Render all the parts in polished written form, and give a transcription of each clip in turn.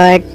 8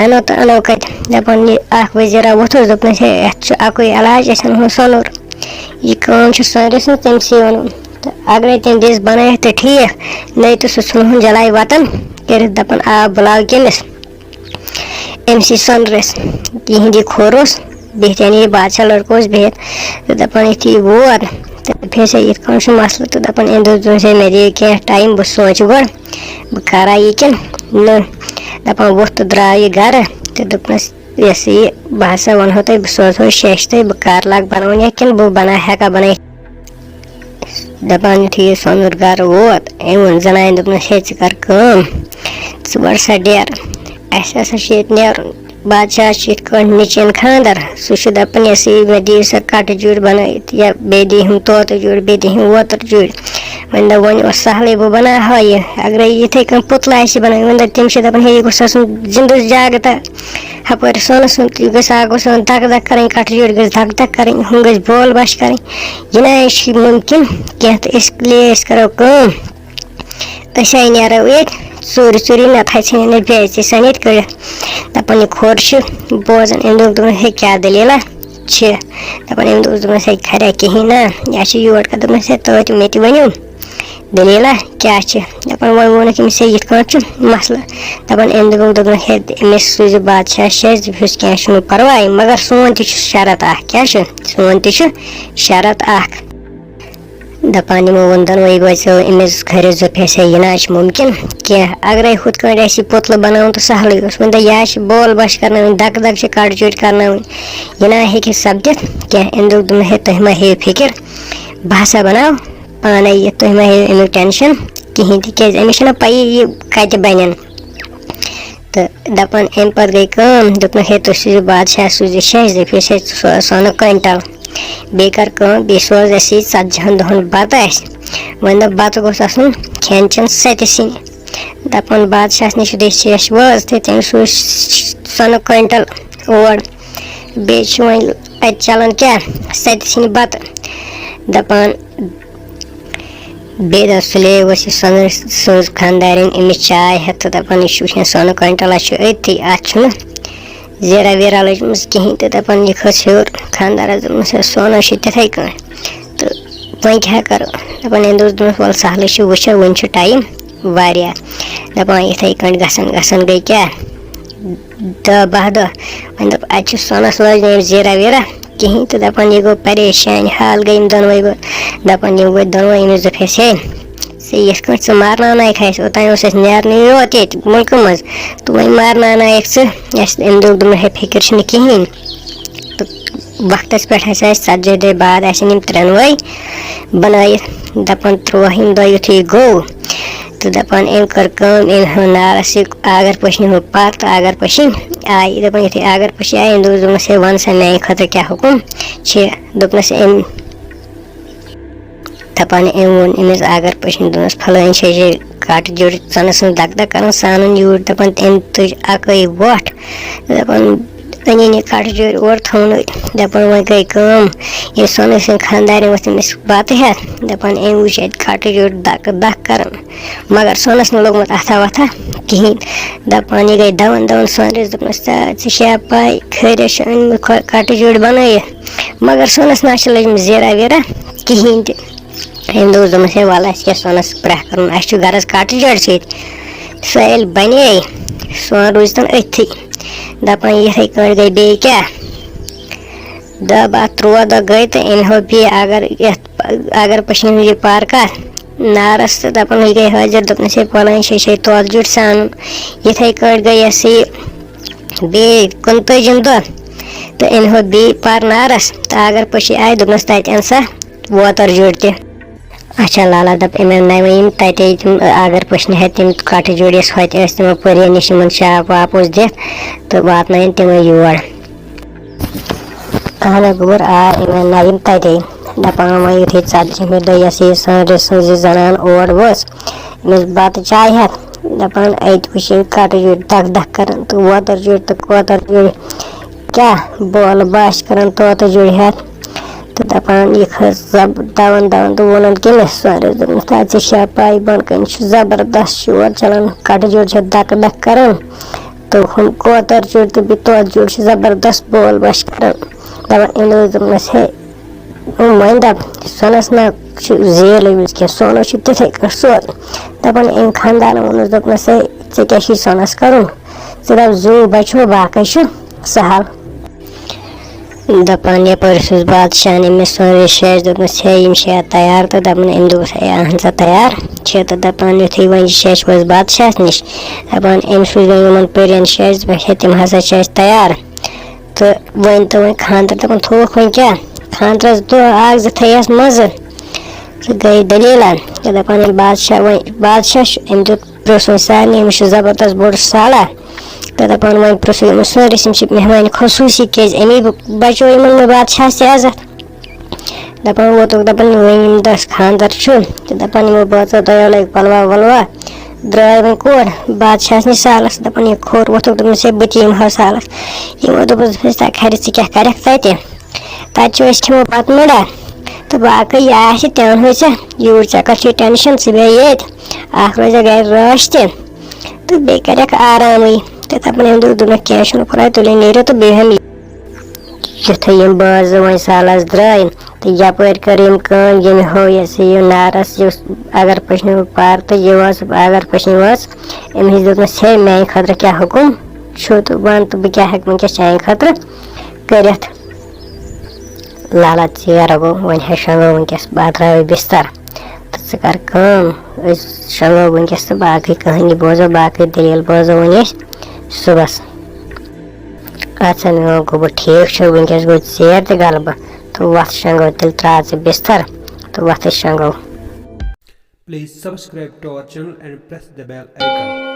اَنو تہٕ اَنو کَتہِ دَپان یہِ اَکھ ؤزیٖرا ووٚتھُس دوٚپنَس ہے یَتھ چھُ اَکُے علاج أسۍ اَنہون سۄنُر یہِ کٲم چھِ سٲنِس نہٕ تٔمسٕے وَنُن تہٕ اگرے تٔمۍ دِژ بَنٲیِتھ تہٕ ٹھیٖک نَے تہٕ سُہ ژھٕنہون جلاے وَطن کٔرِتھ دَپان آب بُلاو کٔمِس أمسٕے سۄنرَس یِہِنٛدی کھوٚر اوس بِہِتھ یعنی یہِ بادشاہ لٔڑکہٕ اوس بِہِتھ تہٕ دَپان یُتھُے یہِ ووت تہٕ پھیسے یِتھ کٔنۍ چھُ مَسلہٕ تہٕ دَپان أمۍ دوٚپ مےٚ دِیِو کینٛہہ ٹایم بہٕ سونٛچہٕ گۄڈٕ بہٕ کَرا یہِ کِنہٕ نہٕ دَپان ووٚتھ تہٕ درٛاو یہِ گَرٕ تہٕ دوٚپنَس یہِ ہسا یہِ بہٕ ہسا وَنہو تۄہہِ بہٕ سوزہو شیٚش تۄہہِ بہٕ کَر لاگہٕ بَناوُن یا کِنہٕ بہٕ ہٮ۪کا بَنٲیِتھ دَپان یُتھُے یہِ سۄنُر گَرٕ ووت أمۍ ووٚن زَنانہِ دوٚپنَس ہے ژٕ کَر کٲم ژٕ بَر سا ڈیر اَسہِ ہسا چھُ ییٚتہِ نیرُن بادشاہَس چھُ یِتھ کٲٹھۍ نِچَن خاندر سُہ چھُ دَپان یہِ ہسا یہِ مےٚ دِیِو سا کَٹہٕ جوٗرۍ بَنٲیِتھ یا بیٚیہِ دِیٖہُم طوطہٕ جوٗرۍ بیٚیہِ دِیٖہُم ووتر جوٗرۍ وۄنۍ دوٚپ وۄنۍ اوس سہلٕے بہٕ بَناوہا یہِ اگرے یِتھٕے کٔنۍ پُتلہٕ آسہِ بَنٲوِتھ وۄنۍ دوٚپ تِم چھِ دَپان ہے یہِ گوٚژھ آسُن زِندٕ جاگہٕ تہٕ ہُپٲرۍ سۄنہٕ سُنٛد یہِ گژھِ اکھ گوٚژھ آسُن دَک دَک کَرٕنۍ کَٹہٕ جوٗرۍ گژھِ دَک دَک کَرٕنۍ ہُم گژھِ بول بَش کَرٕنۍ یہِ نَے چھِ مُمکِن کینٛہہ تہٕ اس لیے أسۍ کَرو کٲم أسۍ ہَے نیرو ییٚتہِ ژوٗرِ ژوٗری نَتہٕ ژھٕنن أسۍ بےعزتی سان ییٚتہِ کٔڑِتھ دَپان یہِ کھوٚر چھُ بوزان أمۍ دوٚپ ہے کیٛاہ دٔلیٖلا چھِ دَپان أمۍ دوٚپنَس ہے خریا کِہیٖنۍ نہ یہِ چھِ یور کَتھ دوٚپنَس ہے توتہِ مےٚ تہِ ؤنِو دٔلیٖلا کیٛاہ چھِ دَپان وۄنۍ ووٚنُکھ أمِس ہے یِتھ کٲٹھۍ چھُ مَسلہٕ دَپان أمۍ دوٚپنَس ہے أمِس سوٗزِو بادشاہ شیٚش دوٚپُس کینٛہہ چھُنہٕ پَرواے مگر سون تہِ چھُ شرط اَکھ کیٛاہ چھُ سون تہِ چھُ شرط اَکھ دَپان یِمو ووٚن دۄنوَے بٲژو أمِس گٔرِس دوٚپہس ہے یہِ نہ حظ چھِ مُمکِن کینٛہہ اگرے ہُتھ کٲٹھۍ آسہِ یہِ پُتلہٕ بَناوُن تہٕ سہلٕے اوس وۄنۍ دوٚپ یہِ حظ چھِ بول بَش کَرناوٕنۍ دَکہٕ دَکہٕ چھِ کَٹہٕ جوٗرۍ کَرناوٕنۍ یہِ نہ ہیٚکہِ سَپدِتھ کینٛہہ أمۍ دوٚپ ہے تُہۍ مہ ہیٚیِو فِکِر بہٕ ہسا بَناو پانے یہِ تُہۍ مہ ہیٚیِو اَمیُک ٹٮ۪نشَن کِہیٖنۍ تِکیٛازِ أمِس چھِنہ پَیی یہِ کَتہِ بَنن تہٕ دَپان اَمہِ پَتہٕ گٔے کٲم دوٚپنَکھ ہے تُہۍ سوٗزِو بادشاہ سوٗزِو شیٚش دٔپِوس ہے ژٕ سوز سۄنہٕ کویِنٹَل بیٚیہِ کَر کٲم بیٚیہِ سوز اَسہِ یہِ 40 دۄہَن بَتہٕ اَسہِ وۄنۍ دوٚپ بَتہٕ گوٚژھ آسُن کھٮ۪ن چٮ۪ن سَتہِ سِنۍ دَپان بادشاہَس نِش دِژ شیٚش وٲژ تہٕ تٔمۍ سوٗز سۄنہٕ کویِنٹَل اور بیٚیہِ چھُ وۄنۍ اَتہِ چَلان کیٛاہ سَتہِ سِنۍ بَتہٕ دَپان بیٚیہِ دۄہ سُلے اوس یہِ سۄنہٕ سٕنٛز خانٛدارِنۍ أمِس چاے ہٮ۪تھ تہٕ دَپان یہِ چھُ وٕچھان سۄنہٕ کویِنٹَلا چھُ أتھی اَتھ چھُنہٕ زیٖرا ویٖرا لٔجمٕژ کِہیٖنۍ تہٕ دَپان یہِ کھٔژ ہیوٚر خانٛدارَس دوٚپمَس ہے سۄنہٕ چھِ تِتھَے کٔنۍ تہٕ وۄنۍ کیٛاہ کَرو دَپان أمۍ دوٚپمَس وَلہٕ سہلٕے چھُ وٕچھو وٕنہِ چھُ ٹایم واریاہ دَپان یِتھَے کٔنۍ گژھان گٔے کیٛاہ 10-12 دۄہ وۄنۍ دوٚپ اَتہِ چھِ سۄنَس لٲج نہٕ أمۍ زیٖرا ویٖرا کِہیٖنۍ تہٕ دَپان یہِ گوٚو پریشان حال گٔے یِم دۄنوَے دَپان یِم ؤتھۍ دۄنوَے أمِس دوٚپہس ہے ژےٚ یِتھ کٲٹھۍ ژٕ مارناونایکھ اَسہِ اوٚتانۍ اوس اَسہِ نیرنٕے یوت ییٚتہِ مُلکہٕ منٛز تہٕ وۄنۍ مارناونایکھ ژٕ اَسہِ أمۍ دوٚپ ہے فِکِر چھِنہٕ کِہیٖنۍ تہٕ وقتَس پٮ۪ٹھ ہَسا اَسہِ 40 دۄہہِ بعد آسن یِم ترٛٮ۪نوَے بَنٲیِتھ دَپان 3ہِم دۄہ یُتھُے گوٚو تہٕ دَپان أمۍ کٔر کٲم أمۍ ہٲو نارَس یہِ آگر پٔشنہِ ہُہ پَر تہٕ آگر پٔشِنۍ آیہِ دَپان یُتھُے آگر پٔشی آیہِ أمۍ دوٚپنَس ہے وَن سا میٛانہِ خٲطرٕ کیٛاہ حُکُم چھِ دوٚپنَس أمۍ دَپان أمۍ ووٚن أمِس آگر پٔشِنۍ دوٚپنَس پھلٲنۍ چھے کَٹہٕ جوٗرۍ ژَنَس منٛز دَک دَک کَران سانَن یوٗرۍ دَپان أمۍ تُج اَکٲے وۄٹھ دَپان أنِن یہِ کَٹہٕ جوٗرۍ اورٕ تھوٚونٕے دَپان وۄنۍ گٔے کٲم ییٚلہِ سۄنہٕ سٕنٛدۍ خانٛدارٮ۪ن ووٚتھ أمِس بَتہٕ ہٮ۪تھ دَپان أمۍ وٕچھ اَتہِ کَٹہٕ جوٗرۍ دَکہٕ دَک کَران مگر سۄنَس نہٕ لوٚگمُت اَتھا وَتھا کِہیٖنۍ دَپان یہِ گٔے دَوان سۄنرِس دوٚپنَس ژےٚ چھےٚ پَے خٲرِس چھِ أنۍمٕتۍ کَٹہٕ جوٗرۍ بَنٲیِتھ مگر سۄنَس نہ چھِ لٔجمٕژ زیٖرا ویٖرا کِہیٖنۍ تہِ أمۍ دوٚپمَس ہے وَلہٕ اَسہِ کیٛاہ سۄنَس پرٛٮ۪تھ کَرُن اَسہِ چھُ غرض کَٹہٕ جوٗرۍ سۭتۍ سۄ ییٚلہِ بَنے سۄن روٗزۍ تَن أتھی دَپان یِتھَے کٔنۍ گٔے بیٚیہِ کیٛاہ 10-12-13 دۄہ گٔے تہٕ أمۍ ہوو بیٚیہِ اگر پٔشیٖن ہُنٛد یہِ پَر کَتھ نارَس تہٕ دَپان یہِ گٔے حٲضِر دوٚپنَس ہے پھلٲنۍ چھے طوطہٕ جوٗرۍ سانُن یِتھَے کٔنۍ گٔے یہِ ہسا یہِ بیٚیہِ 29 دۄہ تہٕ أمۍ ہوو بیٚیہِ پَر نارَس تہٕ اگر پٔشی آیہِ دوٚپنَس تَتہِ اَن سا ووتر جوٗرۍ تہِ اچھا لالا دَپ أمۍ اَنناوے یِم تَتے تِم اگر پٔشنہِ ہٮ۪تھ تِم کَٹہٕ جوٗرۍ یۄس ہوٚتہِ ٲسۍ تِمو پٔرِیَن نِش یِمَن شاپ واپ اوس دِتھ تہٕ واتنٲیِن تِمَے یور اہن حظ گوٚبُر آ أمۍ اَنناو یِم تَتے دَپان وۄنۍ یُتھُے 40مہِ دۄہ یۄس یہِ سٲنٛرِس سٕنٛز یہِ زَنان اور ؤژھ أمِس بَتہٕ چاے ہٮ۪تھ دَپان اَتہِ وٕچھ أمۍ کَٹہٕ جوٗرۍ دَک دَک کَران تہٕ ووتر جوٗرۍ تہٕ کوتر جوٗرۍ کیٛاہ بولہٕ باش کَران طوطہٕ جوٗرۍ ہٮ۪تھ تہٕ دَپان یہِ کھٔژ دَوان تہٕ ووٚنُن کٔمِس سۄنرِس دوٚپنَس ژےٚ چھےٚ پَے بۄنہٕ کَنۍ چھُ زبردست شور چَلان کَٹہٕ جوٗرۍ چھِ دَکہٕ دَک کَران تو ہم کوتر جُڑ تہٕ بیٚیہِ توتہِ جُڑ چھِ زبردست بول بچ کران دپان أمۍ دوٚپ دوٚپنس ہے وۄنۍ دپ سۄنس نہ چھُ زیل أمِس کینٛہہ سۄنو چھُ تِتھے کٲٹھۍ سورُے دپان أمۍ خاندانن ووٚنُس دوٚپنس ہے ژےٚ کیٛاہ چھُے سۄنس کرُن ژٕ دپ زوٗ بچو باقٕے چھُ سہل دپان یپٲرۍ اوسُس بادشاہن أمِس سورُے شیٚش دوٚپنس ہے یِم چھا تیار تہٕ دپان أمۍ دوٚپُس ہے اہن سا تیار چھِ تہٕ دپان یُتھُے وۄنۍ شیٚش وٲژ بادشاہس نِش دپان أمۍ سوٗزۍ وۄنۍ یِمن پٔرین شیٚش دوٚپکھ ہے تِم ہسا چھِ اَسہِ تیار تہٕ وۄنۍ تہٕ وۄنۍ خانٛدر دپان تھووُکھ وۄنۍ کیٛاہ خانٛدرس دۄہ اکھ زٕ تھٲیہس مزٕ تہٕ گٔے دٔلیٖلا تہٕ دپان ییٚلہِ بادشاہ وۄنۍ بادشاہ چھُ أمۍ دیُت پرٛژھ وۄنۍ سارنٕے أمِس چھُ زبردست بوٚڑ سالہ تہٕ دپان وۄنۍ پرٛژھو أمِس سٲرِس یِم چھِ مہمانہِ خصوٗصی کیٛازِ امی بچو یِمن مےٚ بادشاہس تہِ عزت دپان ووتُکھ دپان وۄنۍ ییٚمہِ دۄہ خانٛدر چھُ تہٕ دپان یِمو بٲژو دۄیو لٲگۍ پلوا ولوا درٛاے وۄنۍ کور بادشاہس نِش سالس دپان یہِ کھوٚر ووتھُکھ دوٚپنس ہے بہٕ تہِ یِمہٕ ہا سالس یِمو دوٚپُس تا خرِ ژٕ کیٛاہ کرکھ تتہِ تتہِ چھُ أسۍ کھٮ۪مو بتہٕ مٔڈا تہٕ باقٕے یہِ آسہِ تہِ انہوے ژےٚ یوٗرۍ ژےٚ کتھ چھُے ٹٮ۪نشن ژٕ بیٚہہ ییٚتۍ اکھ روزِ گرِ رٲچھ تہِ تہٕ بیٚیہِ کرکھ آرامٕے تہٕ دپان أمۍ دوٚپکھ کینٛہہ چھُنہٕ خۄداے تُلِنۍ نیٖرِو تہٕ بیٚیہِ ہن یِتھُے یِم بٲژ وۄنۍ سالس درٛاے تہٕ یپٲرۍ کٔر أمۍ کٲم ییٚمہِ ہو یہِ ہسا یہِ نارس یُس اگر پٔشنیُک پار تہٕ یہِ وٲژ اگر پٔشنہِ وٲژ أمۍ ہیٚژ دوٚپنس ہے میانہِ خٲطرٕ کیٛاہ حُکُم چھُ تہٕ ون تہٕ بہٕ کیٛاہ ہٮ۪کہٕ وٕنکیٚس چانہِ خٲطرٕ کٔرِتھ لالا ژیر گوٚو وۄنۍ ہے شۄنگو وٕنکیٚس باتراوے بستر تہٕ ژٕ کر کٲم أسۍ شۄنگو وٕنکیٚس تہٕ باقٕے کہانی بوزو باقٕے دٔلیٖل بوزو وۄنۍ أسۍ صُبحس اَدٕ سا میون گوٚبُر ٹھیٖک چھُ وٕنکیٚس گوٚو ژیر تہِ غلبہٕ تہٕ وۄتھ شۄنگو تیٚلہِ تراو ژٕ بستر تہٕ وۄتھ أسۍ شۄنگو. Please subscribe to our channel and press the bell icon.